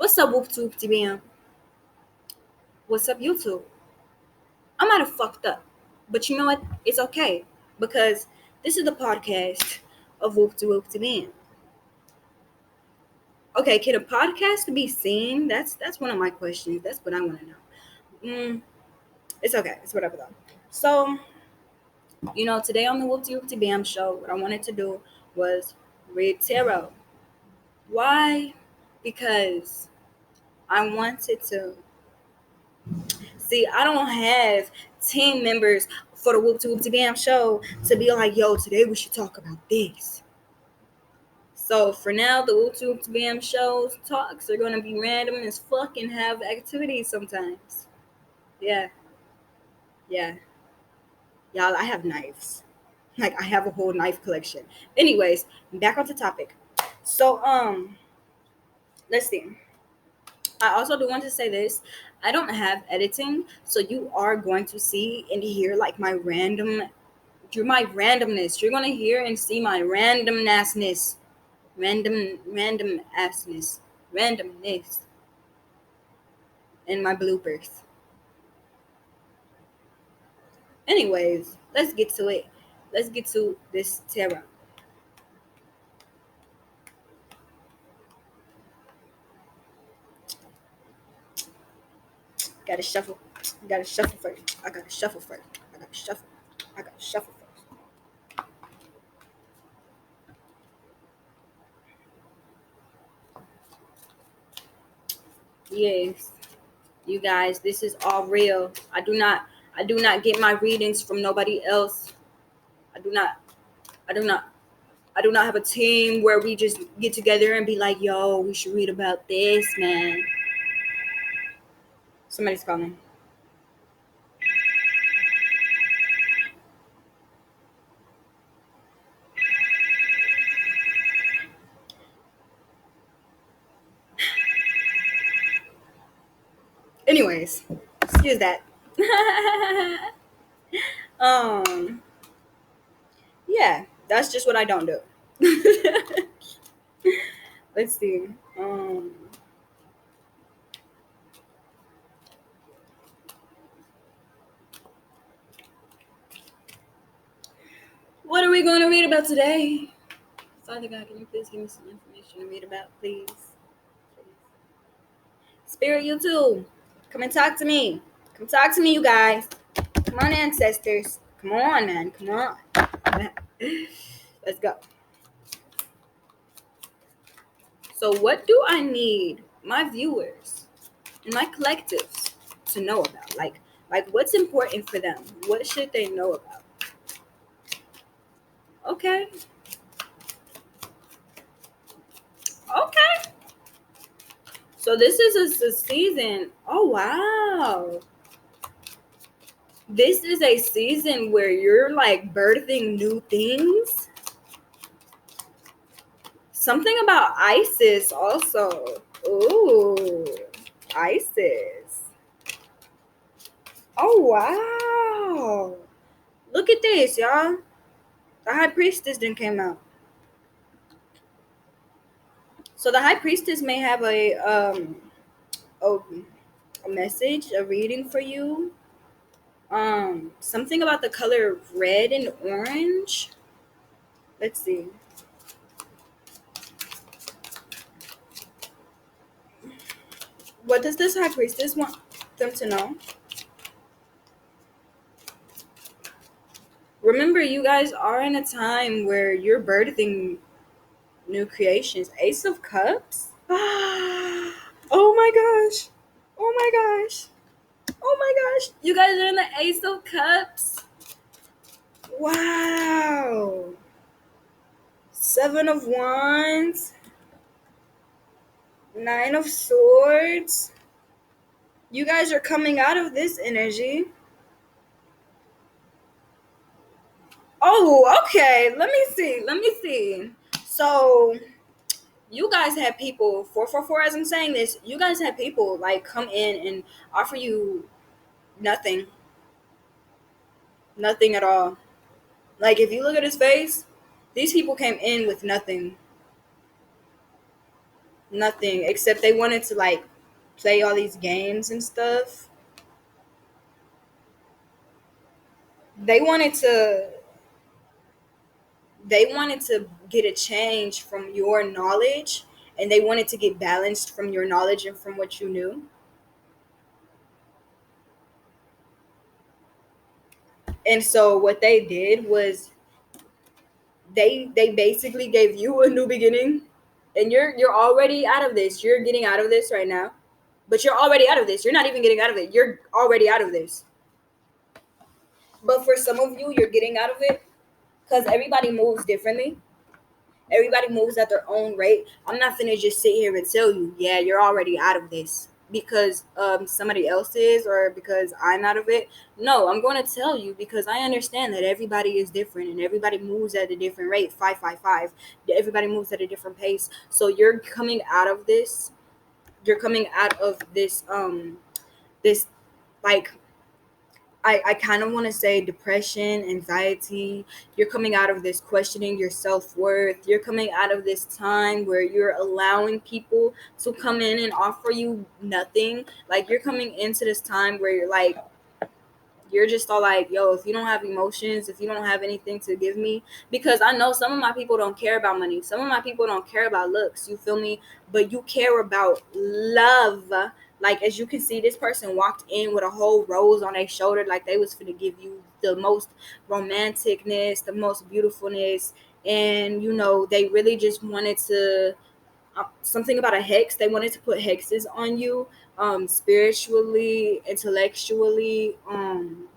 What's up, whoop bam? What's up, YouTube? I might have fucked up, but you know what? It's okay because this is the podcast of whoop bam. Okay, can a podcast be seen? That's one of my questions. That's what I want to know. It's okay. It's whatever though. So, today on the whoop bam show, what I wanted to do was read tarot. Why? Because I wanted to see. I don't have team members for the whoop bam show to be like, yo, today we should talk about this. So for now, the whoop bam shows talks are gonna be random as fuck and have activities sometimes. Yeah, y'all. I have knives. Like I have a whole knife collection. Anyways, back on the topic. So let's see. I also do want to say this. I don't have editing, so you are going to see and hear like my randomness. You're gonna hear and see my randomness, randomness, and my bloopers. Anyways, let's get to it. Let's get to this tarot. Gotta shuffle. Gotta shuffle first. I gotta shuffle first. I gotta shuffle. I gotta shuffle first. Yes, you guys, this is all real. I do not get my readings from nobody else. I do not I do not I do not have a team where we just get together and be like, yo, we should read about this, man. Somebody's calling. Anyways, excuse that. um yeah, that's just what I don't do. Let's see. What are we going to read about today? Father God, can you please give me some information to read about, please? Spirit, you too. Come and talk to me. Come talk to me, you guys. Come on, ancestors. Come on, man. Come on. Let's go. So, what do I need my viewers and my collectives to know about? Like what's important for them? What should they know about? Okay. So this is a season. Oh wow. This is a season where you're like birthing new things. Something about Isis also. Ooh, Isis. Oh wow. Look at this, y'all. The High Priestess then came out. So the High Priestess may have a message, a reading for you. Something about the color red and orange. Let's see. What does this High Priestess want them to know? Remember, you guys are in a time where you're birthing new creations. Ace of Cups? Oh my gosh. Oh my gosh. Oh my gosh. You guys are in the Ace of Cups. Wow. Seven of Wands. Nine of Swords. You guys are coming out of this energy. Oh, okay. Let me see. So, you guys have people, 444, as I'm saying this, you guys have people like come in and offer you nothing. Nothing at all. Like, if you look at his face, these people came in with nothing. Nothing except they wanted to like play all these games and stuff. They wanted to they wanted to get a change from your knowledge, and they wanted to get balanced from your knowledge and from what you knew. And so what they did was they basically gave you a new beginning, and you're already out of this. You're getting out of this right now. But you're already out of this. You're not even getting out of it. You're already out of this. But for some of you, you're getting out of it because everybody moves differently. Everybody moves at their own rate. I'm not finna just sit here and tell you, yeah, you're already out of this because somebody else is or because I'm out of it. No, I'm going to tell you because I understand that everybody is different and everybody moves at a different rate. 555. Everybody moves at a different pace. So you're coming out of this. You're coming out of this like I kind of want to say depression, anxiety. You're coming out of this questioning your self-worth. You're coming out of this time where you're allowing people to come in and offer you nothing. Like you're coming into this time where you're just all like, yo, if you don't have emotions, if you don't have anything to give me, because I know some of my people don't care about money. Some of my people don't care about looks. You feel me? But you care about love. Like, as you can see, this person walked in with a whole rose on their shoulder, like they was finna give you the most romanticness, the most beautifulness. And, they really just wanted to, something about a hex. They wanted to put hexes on you, spiritually, intellectually, and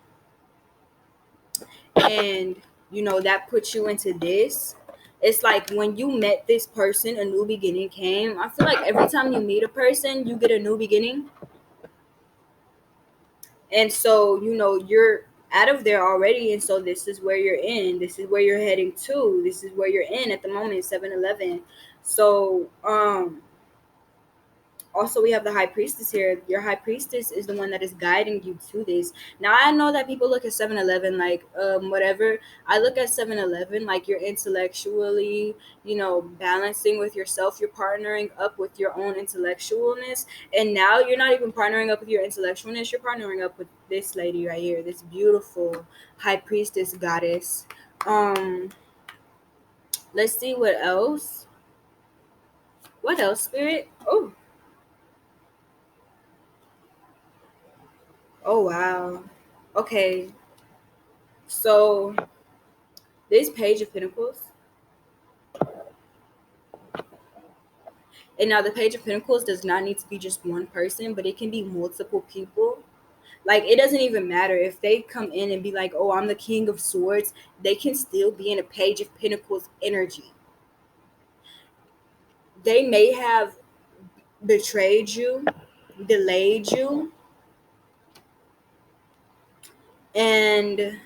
that puts you into this. It's like when you met this person, a new beginning came. I feel like every time you meet a person, you get a new beginning. And so you're out of there already, and so this is where you're in, this is where you're heading to, this is where you're in at the moment, 7-Eleven. So also we have the high priestess here. Your high priestess is the one that is guiding you to this. Now I know that people look at 7-Eleven like whatever. I look at 7-Eleven like you're intellectually balancing with yourself. You're partnering up with your own intellectualness, and now you're not even partnering up with your intellectualness, you're partnering up with this lady right here, this beautiful high priestess goddess. um let's see what else, spirit. Oh wow. Okay. So this page of pentacles, and now the page of pentacles does not need to be just one person, but it can be multiple people. Like it doesn't even matter if they come in and be like, oh, I'm the king of swords. They can still be in a page of pentacles energy. They may have betrayed you, delayed you, and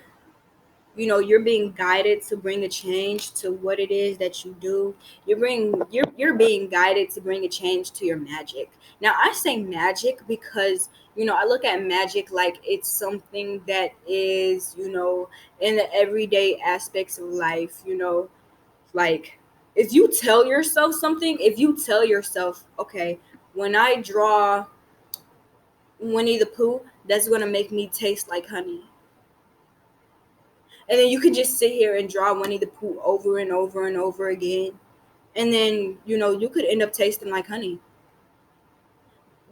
you're being guided to bring a change to what it is that you do. You're being guided to bring a change to your magic. Now I say magic because I look at magic like it's something that is in the everyday aspects of life. Like if you tell yourself something, if you tell yourself, okay, when I draw Winnie the Pooh, that's going to make me taste like honey. And then you could just sit here and draw Winnie the Pooh over and over and over again. And then, you could end up tasting like honey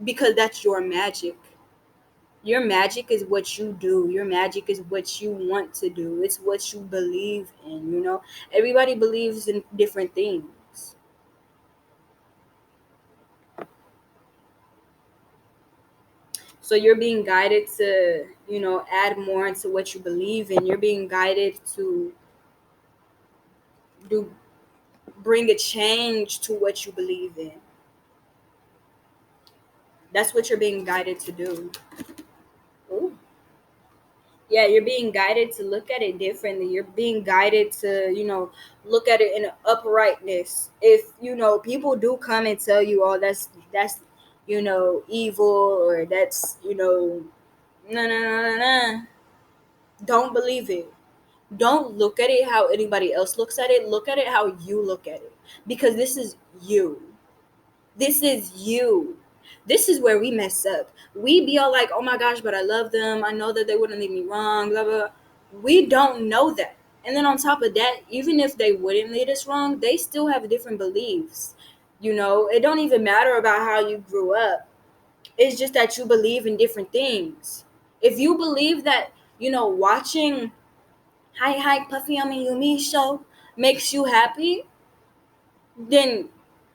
because that's your magic. Your magic is what you do. Your magic is what you want to do. It's what you believe in. Everybody believes in different things. So you're being guided to, add more into what you believe in. You're being guided to do bring a change to what you believe in. That's what you're being guided to do. Ooh. Yeah, you're being guided to look at it differently. You're being guided to look at it in uprightness. If people do come and tell you, oh, that's evil, or that's no, no, no, no, no. Don't believe it. Don't look at it how anybody else looks at it. Look at it how you look at it, because this is you. This is you. This is where we mess up. We be all like, oh my gosh, but I love them. I know that they wouldn't lead me wrong, blah, blah. We don't know that. And then on top of that, even if they wouldn't lead us wrong, they still have different beliefs. You know, it don't even matter about how you grew up. It's just that you believe in different things. If you believe that, watching Hi Hi Puffy Yummy Yumi show makes you happy, then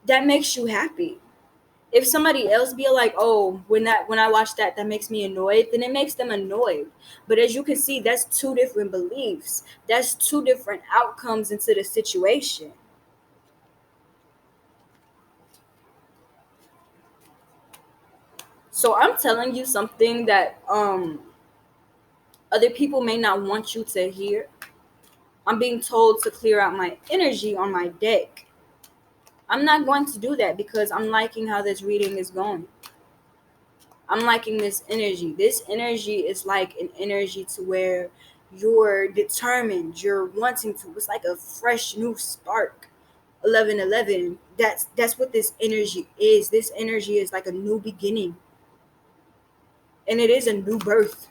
that makes you happy. If somebody else be like, oh, when I watch that makes me annoyed, then it makes them annoyed. But as you can see, that's two different beliefs. That's two different outcomes into the situation. So I'm telling you something that other people may not want you to hear. I'm being told to clear out my energy on my deck. I'm not going to do that because I'm liking how this reading is going. I'm liking this energy. This energy is like an energy to where you're determined, you're wanting to. It's like a fresh new spark. 1111. That's what this energy is. This energy is like a new beginning. And it is a new birth.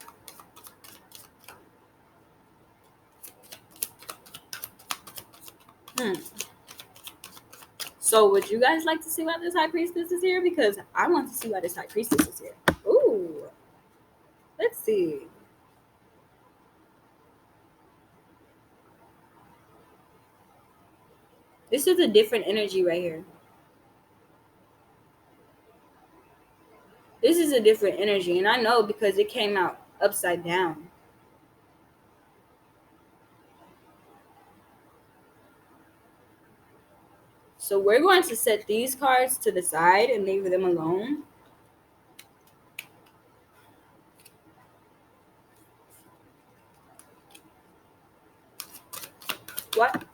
Hmm. So would you guys like to see why this high priestess is here? Because I want to see why this high priestess is here. Ooh. Let's see. This is a different energy right here. This is a different energy, and I know because it came out upside down. So we're going to set these cards to the side and leave them alone. What?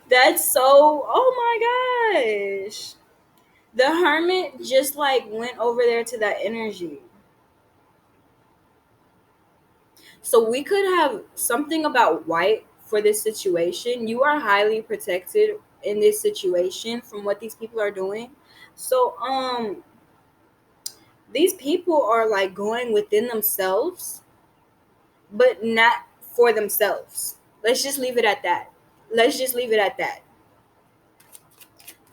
That's so, oh my gosh. The hermit just like went over there to that energy. So we could have something about white for this situation. You are highly protected in this situation from what these people are doing. So these people are like going within themselves, but not for themselves. Let's just leave it at that. Let's just leave it at that.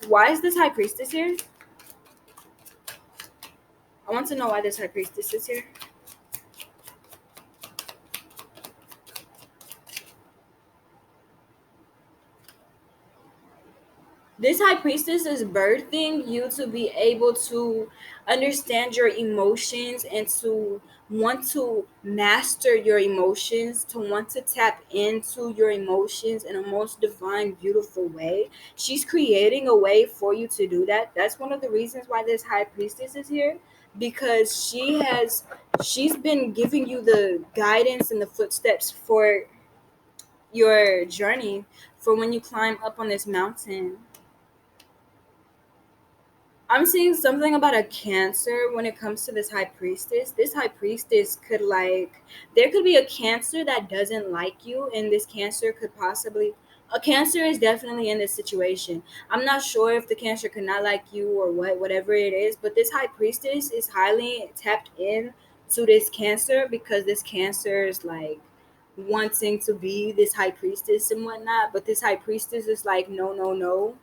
Why is this high priestess here? I want to know why this high priestess is here. This high priestess is birthing you to be able to understand your emotions and to want to master your emotions, to want to tap into your emotions in a most divine, beautiful way. She's creating a way for you to do that. That's one of the reasons why this high priestess is here, because she's been giving you the guidance and the footsteps for your journey for when you climb up on this mountain. I'm seeing something about a cancer when it comes to this high priestess. This high priestess could like, there could be a cancer that doesn't like you, and this cancer could possibly, a cancer is definitely in this situation. I'm not sure if the cancer could not like you or whatever it is, but this high priestess is highly tapped in to this cancer because this cancer is like wanting to be this high priestess and whatnot, but this high priestess is like, no, no, no,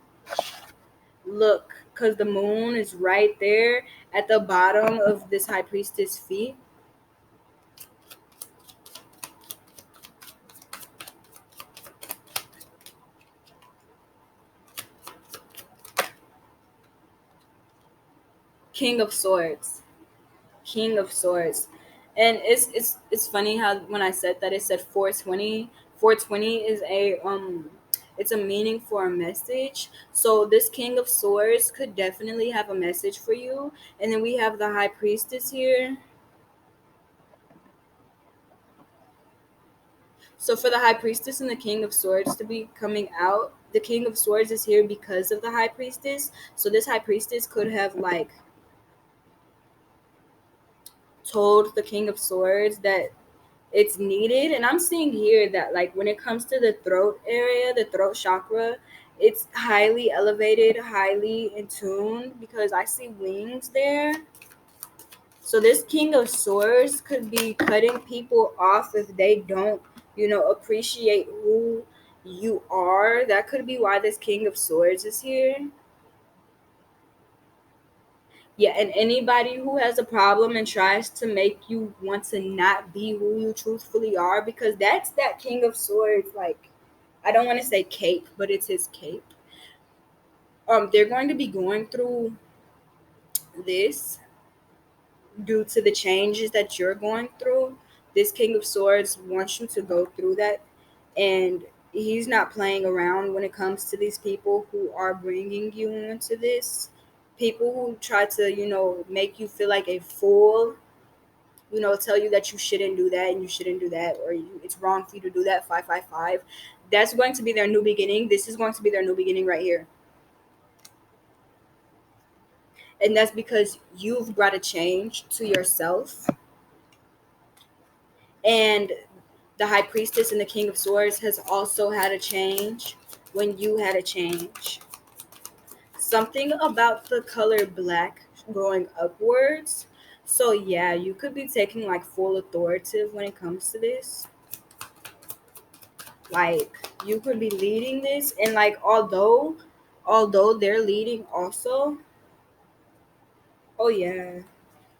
look, because the moon is right there at the bottom of this high priestess feet. King of swords. King of swords. And it's funny how when I said that it said 420. 420 is a it's a meaning for a message. So this king of swords could definitely have a message for you. And then we have the high priestess here. So for the high priestess and the king of swords to be coming out, the king of swords is here because of the high priestess. So this high priestess could have like told the king of swords that it's needed. And I'm seeing here that like when it comes to the throat area, the throat chakra, It's highly elevated, highly in tune, because I see wings there. So this King of Swords could be cutting people off if they don't, appreciate who you are. That could be why this King of Swords is here. Yeah, and anybody who has a problem and tries to make you want to not be who you truthfully are, because that's that King of Swords, like, I don't want to say cape, but it's his cape. They're going to be going through this due to the changes that you're going through. This King of Swords wants you to go through that, and he's not playing around when it comes to these people who are bringing you into this. People who try to, make you feel like a fool, tell you that you shouldn't do that and you shouldn't do that, or it's wrong for you to do that. 555. That's going to be their new beginning. This is going to be their new beginning right here. And that's because you've brought a change to yourself. And the High Priestess and the King of Swords has also had a change when you had a change. Something about the color black going upwards. So yeah, you could be taking like full authoritative when it comes to this. Like, you could be leading this, and like, although they're leading also. Oh yeah.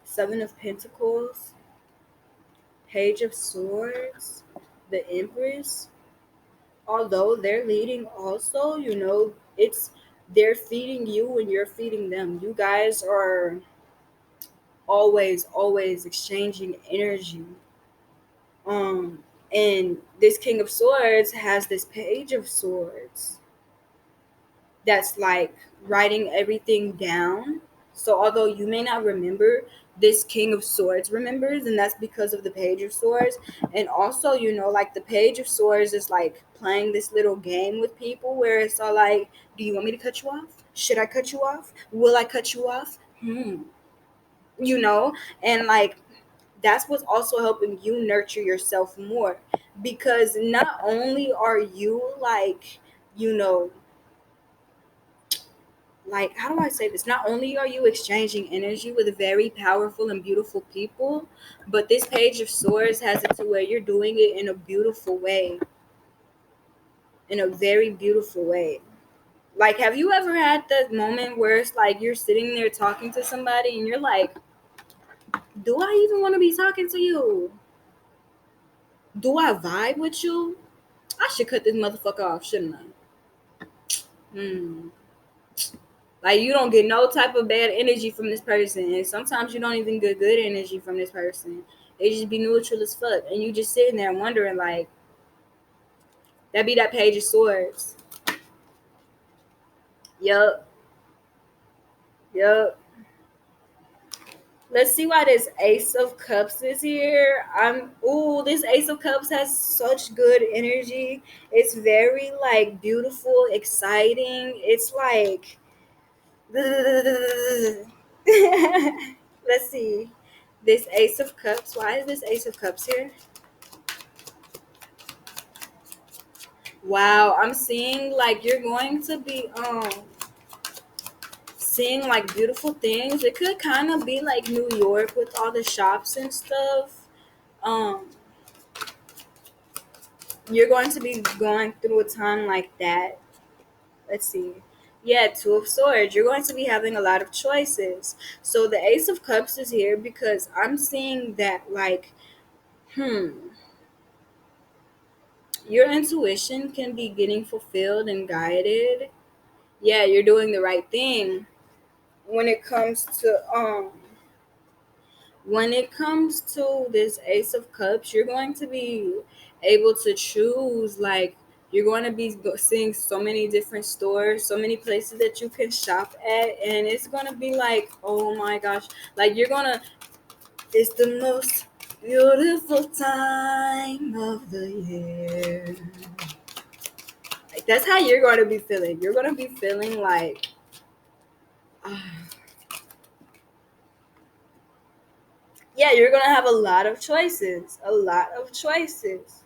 Seven of Pentacles, Page of Swords, the Empress. Although they're leading also, it's they're feeding you and you're feeding them. You guys are always exchanging energy. And this King of Swords has this Page of Swords that's like writing everything down. So although you may not remember, this King of Swords remembers, and that's because of the Page of Swords. And also, like, the Page of Swords is like playing this little game with people where it's all like, do you want me to cut you off? Should I cut you off? Will I cut you off? And like, that's what's also helping you nurture yourself more, because not only are you like, you know like, how do I say this? Not only are you exchanging energy with very powerful and beautiful people, but this Page of Swords has it to where you're doing it in a beautiful way, in a very beautiful way. Like, have you ever had that moment where it's like you're sitting there talking to somebody and you're like, do I even want to be talking to you? Do I vibe with you? I should cut this motherfucker off, shouldn't I? Hmm. Like, you don't get no type of bad energy from this person, and sometimes you don't even get good energy from this person. They just be neutral as fuck, and you just sitting there wondering, like, that be that Page of Swords. Yup, yup. Let's see why this Ace of Cups is here. This Ace of Cups has such good energy. It's very like beautiful, exciting. It's like let's see. This Ace of Cups. Why is this Ace of Cups here? Wow, I'm seeing like you're going to be seeing like beautiful things. It could kind of be like New York with all the shops and stuff. Um you're going to be going through a time like that. Let's see. Yeah, Two of Swords. You're going to be having a lot of choices. So the Ace of Cups is here because I'm seeing that like your intuition can be getting fulfilled and guided. Yeah, you're doing the right thing when it comes to this Ace of Cups. You're going to be able to choose, like, you're going to be seeing so many different stores, so many places that you can shop at, and it's going to be like, oh my gosh, like, it's the most beautiful time of the year. Like, that's how you're going to be feeling. You're going to be feeling like, yeah, you're going to have a lot of choices. A lot of choices.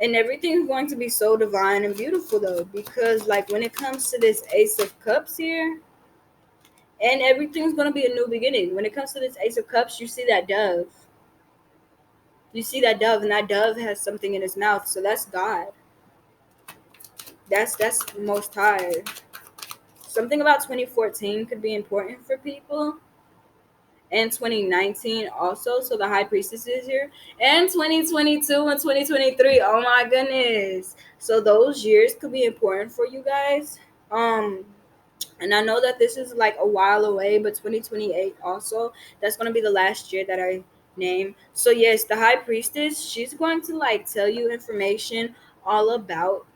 And everything's going to be so divine and beautiful though, because like when it comes to this Ace of Cups here, and everything's going to be a new beginning. When it comes to this Ace of Cups, you see that dove. You see that dove, and that dove has something in his mouth. So that's God. That's Most High. Something about 2014 could be important for people, and 2019 also. So the High Priestess is here, and 2022 and 2023. Oh my goodness! So those years could be important for you guys. Um, and I know that this is like a while away, but 2028 also, that's going to be the last year that I name. So yes, the High Priestess, she's going to like tell you information all about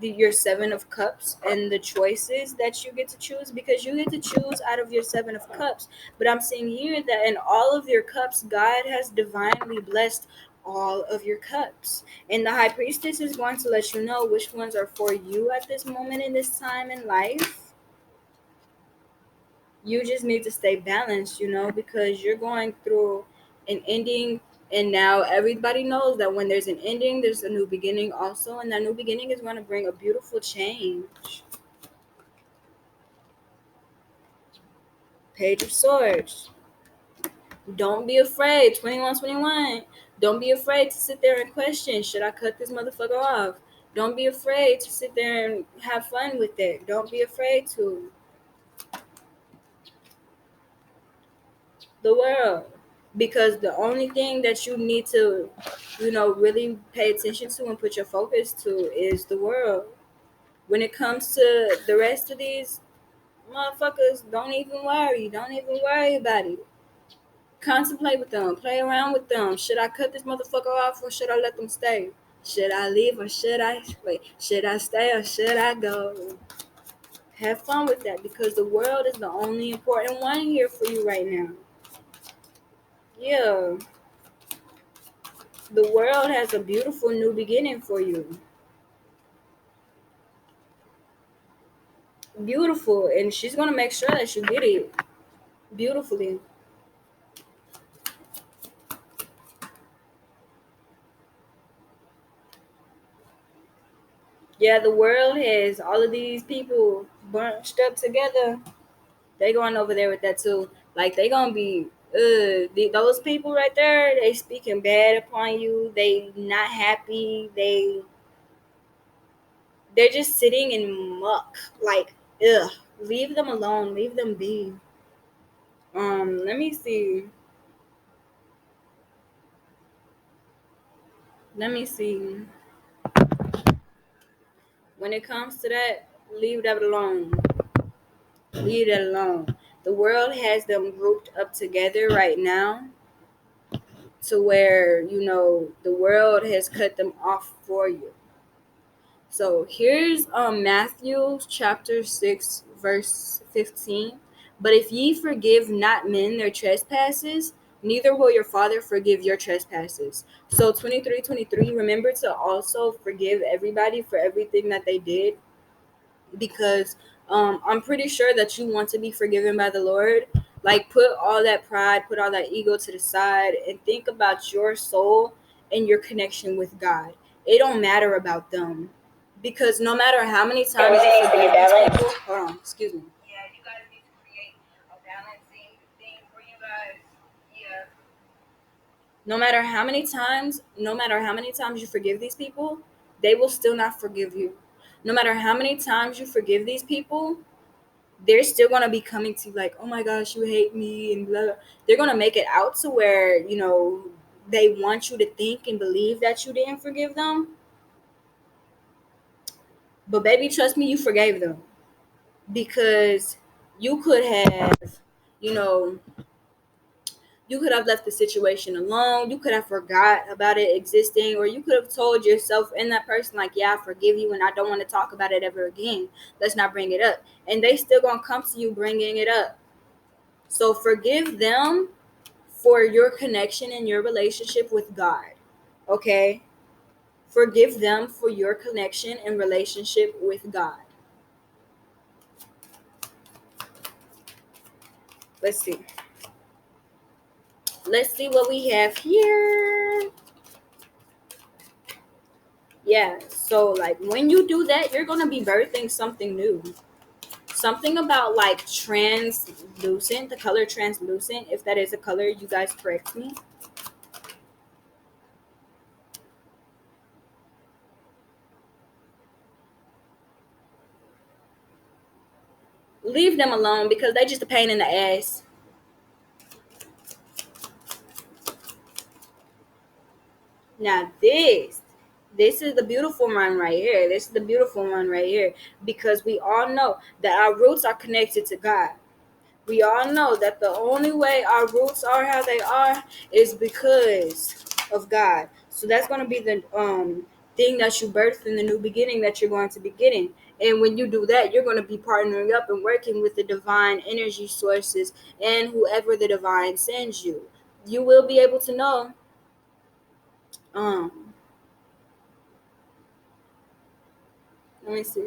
your 7 of Cups and the choices that you get to choose, because you get to choose out of your 7 of Cups. But I'm seeing here that in all of your cups, God has divinely blessed all of your cups. And the High Priestess is going to let you know which ones are for you at this moment in this time in life. You just need to stay balanced, because you're going through an ending, and now everybody knows that when there's an ending, there's a new beginning also, and that new beginning is going to bring a beautiful change. Page of Swords. Don't be afraid. 2121. Don't be afraid to sit there and question, should I cut this motherfucker off? Don't be afraid to sit there and have fun with it. Don't be afraid to. The World. Because the only thing that you need to, really pay attention to and put your focus to is the world. When it comes to the rest of these motherfuckers, don't even worry. Don't even worry about it. Contemplate with them. Play around with them. Should I cut this motherfucker off, or should I let them stay? Should I leave, or should I wait? Should I stay, or should I go? Have fun with that, because the world is the only important one here for you right now. Yeah. The world has a beautiful new beginning for you. Beautiful. And she's going to make sure that you get it beautifully. Yeah, the world has all of these people bunched up together. They going over there with that too. Like they going to be those people right there, they speaking bad upon you. They not happy. They're just sitting in muck. Like, ugh. Leave them alone. Leave them be. Let me see. Let me see. When it comes to that, leave that alone. Leave that alone. The world has them grouped up together right now to where, the world has cut them off for you. So here's Matthew chapter 6, verse 15. But if ye forgive not men their trespasses, neither will your Father forgive your trespasses. So 23:23, remember to also forgive everybody for everything that they did, because I'm pretty sure that you want to be forgiven by the Lord. Like, put all that pride, put all that ego to the side, and think about your soul and your connection with God. It don't matter about them, because no matter how many times you forgive these people, hold on, excuse me. Yeah, you guys need to create a balancing thing for you guys. Yeah. No matter how many times you forgive these people, they will still not forgive you. No matter how many times you forgive these people, they're still gonna be coming to you like, oh my gosh, you hate me, and blah, blah. They're gonna make it out to where, they want you to think and believe that you didn't forgive them. But baby, trust me, you forgave them, because you could have, you know, you could have left the situation alone. You could have forgot about it existing, or you could have told yourself and that person, like, yeah, I forgive you and I don't want to talk about it ever again. Let's not bring it up. And they still gonna come to you bringing it up. So forgive them for your connection and your relationship with God. Okay? Forgive them for your connection and relationship with God. Let's see. Let's see what we have here. Yeah, so like when you do that, you're gonna be birthing something new. Something about like translucent, the color translucent, if that is a color, you guys correct me. Leave them alone because they just a pain in the ass. Now this is the beautiful one right here. This is the beautiful one right here because we all know that our roots are connected to God. We all know that the only way our roots are how they are is because of God. So that's going to be the thing that you birth in the new beginning that you're going to be getting. And when you do that, you're going to be partnering up and working with the divine energy sources and whoever the divine sends you. You will be able to know um let me see.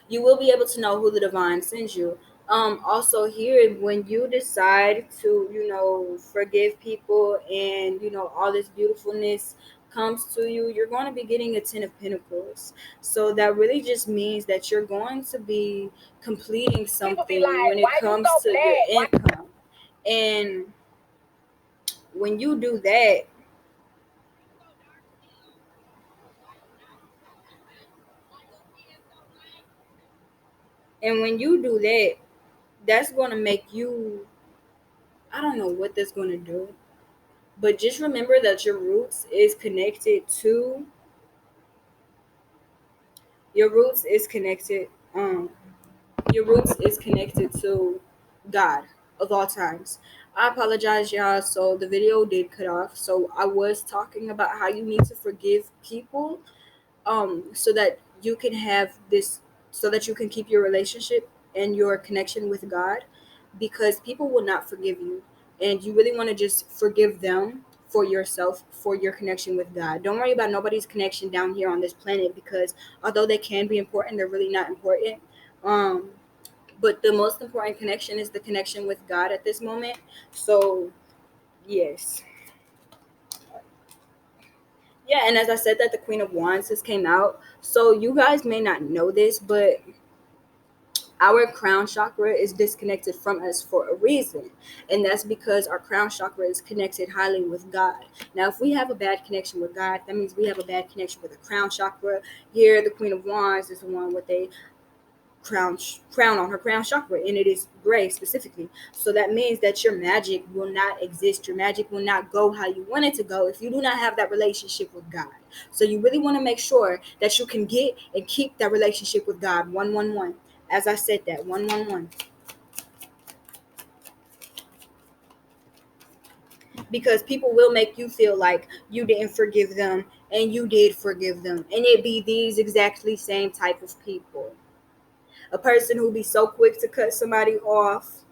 You will be able to know who the divine sends you. Also here, when you decide to, forgive people and all this beautifulness comes to you, you're going to be getting a 10 of Pentacles. So that really just means that you're going to be completing something when it comes to your income. And when you do that, and when you do that, that's going to make you, I don't know what that's going to do. But just remember that your roots is connected um your roots is connected to God of all times. I apologize, y'all. So the video did cut off. So I was talking about how you need to forgive people so that you can have this so that you can keep your relationship and your connection with God, because people will not forgive you, and you really want to just forgive them for yourself, for your connection with God. Don't worry about nobody's connection down here on this planet, because although they can be important, they're really not important. um but the most important connection is the connection with God at this moment. So yes. Yeah, and as I said that the Queen of Wands just came out. So you guys may not know this, but our crown chakra is disconnected from us for a reason. And that's because our crown chakra is connected highly with God. Now, if we have a bad connection with God, that means we have a bad connection with the crown chakra. Here, the Queen of Wands is the one with a crown on her crown chakra, and it is gray specifically. So that means that your magic will not exist. Your magic will not go how you want it to go if you do not have that relationship with God. So you really want to make sure that you can get and keep that relationship with God. 111. As I said, that 111. Because people will make you feel like you didn't forgive them and you did forgive them, and it be these exactly same type of people. A person who be so quick to cut somebody off,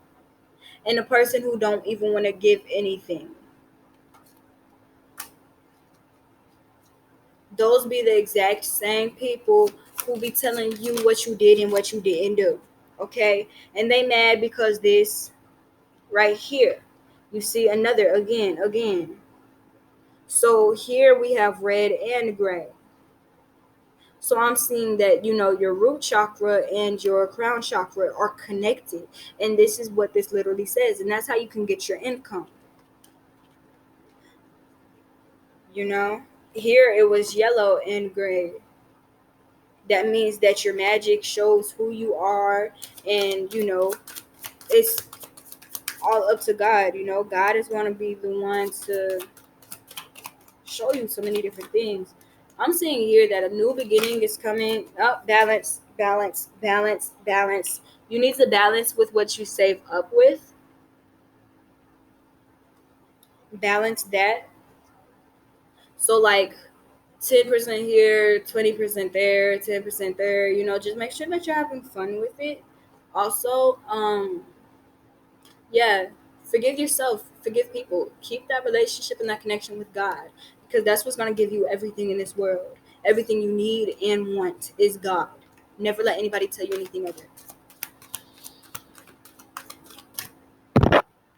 and a person who don't even want to give anything. Those be the exact same people who be telling you what you did and what you didn't do. Okay? And they mad because this right here. You see another again. So here we have red and gray. So I'm seeing that, your root chakra and your crown chakra are connected. And this is what this literally says. And that's how you can get your income. You know? Here it was yellow and gray. That means that your magic shows who you are, and it's all up to God. God is going to be the one to show you so many different things. I'm seeing here that a new beginning is coming up. Balance, balance, balance, balance. You need to balance with what you save up with. Balance that. So like 10% here, 20% there, 10% there. Just make sure that you're having fun with it. Also, yeah, forgive yourself, forgive people, keep that relationship and that connection with God, because that's what's going to give you everything in this world. Everything you need and want is God. Never let anybody tell you anything other.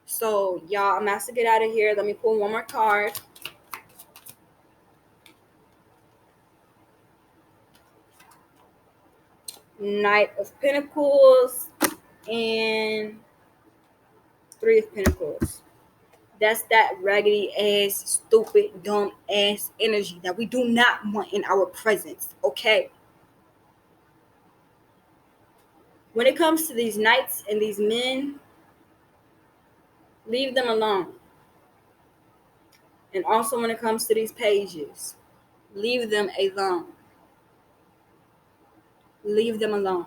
So y'all, I'm about to get out of here. Let me pull one more card. Knight of Pentacles, and Three of Pentacles. That's that raggedy ass, stupid, dumb ass energy that we do not want in our presence, okay? When it comes to these knights and these men, leave them alone. And also when it comes to these pages, leave them alone. Leave them alone.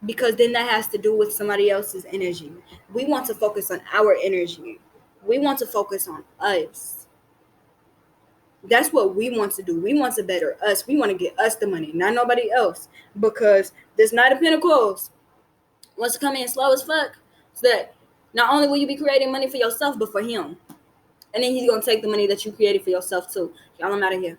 Because then that has to do with somebody else's energy. We want to focus on our energy. We want to focus on us. That's what we want to do. We want to better us. We want to get us the money, not nobody else. Because this Knight of Pentacles wants to come in slow as fuck. So that not only will you be creating money for yourself, but for him. And then he's going to take the money that you created for yourself too. Y'all, I'm out of here.